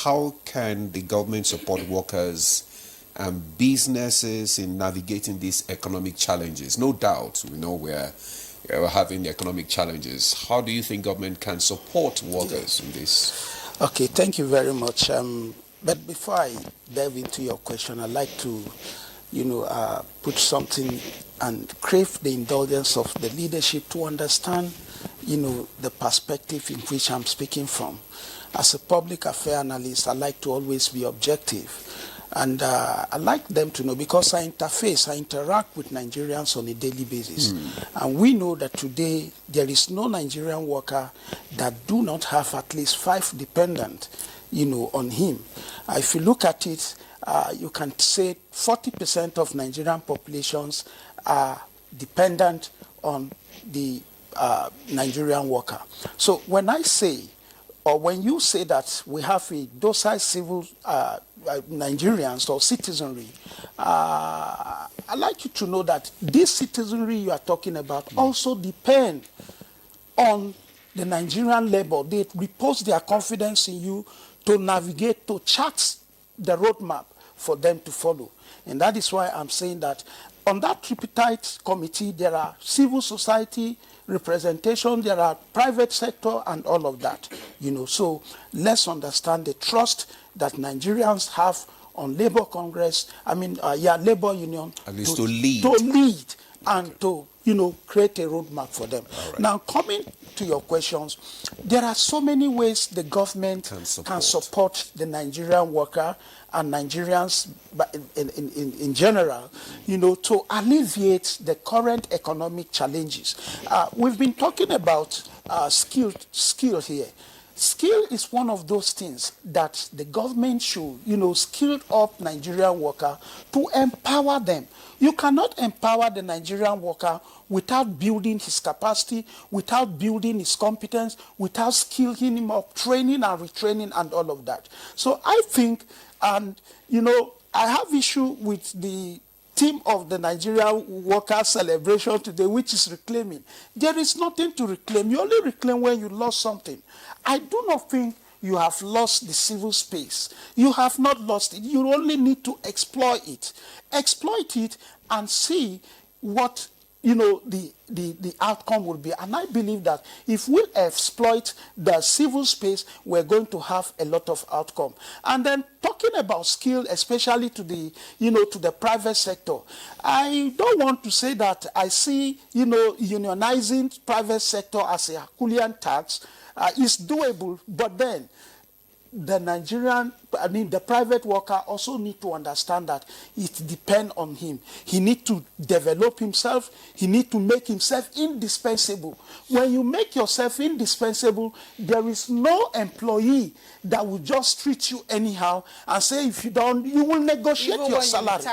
how can the government support workers and businesses in navigating these economic challenges? No doubt, we know we're having economic challenges. How do you think government can support workers in this? Okay, thank you very much. But before I delve into your question, I'd like to, put something and crave the indulgence of the leadership to understand, the perspective in which I'm speaking from. As a public affairs analyst, I like to always be objective. And I like them to know, because I interact with Nigerians on a daily basis. And we know that today there is no Nigerian worker that do not have at least 5 dependents, on him. If you look at it, you can say 40% of Nigerian populations are dependent on the Nigerian worker. So when I say, or when you say that we have a docile civil Nigerians or citizenry, I'd like you to know that this citizenry you are talking about also depend on the Nigerian labor. They repose their confidence in you to navigate, to chart the roadmap for them to follow. And that is why I'm saying that on that tripartite committee, there are civil society representation, there are private sector, and all of that. So let's understand the trust that Nigerians have on Labour Congress, Labour Union, at least to lead and to create a roadmap for them. Right. Now, coming to your questions, there are so many ways the government can support the Nigerian worker and Nigerians in general, to alleviate the current economic challenges. We've been talking about skill here. Skill is one of those things that the government should, skill up Nigerian worker to empower them. You cannot empower the Nigerian worker without building his capacity, without building his competence, without skilling him up, training and retraining and all of that. So I think, I have issue with the theme of the Nigerian worker celebration today, which is reclaiming. There is nothing to reclaim. You only reclaim when you lost something. I do not think you have lost the civil space. You have not lost it. You only need to exploit it. Exploit it and see what the outcome will be. And I believe that if we exploit the civil space, we're going to have a lot of outcome. And then talking about skill, especially to the, to the private sector, I don't want to say that I see, unionizing private sector as a Herculean task is doable, but then the private worker also need to understand that it depends on him. He need to develop himself. He need to make himself indispensable. When you make yourself indispensable, there is no employee that will just treat you anyhow and say if you don't, you will negotiate your salary.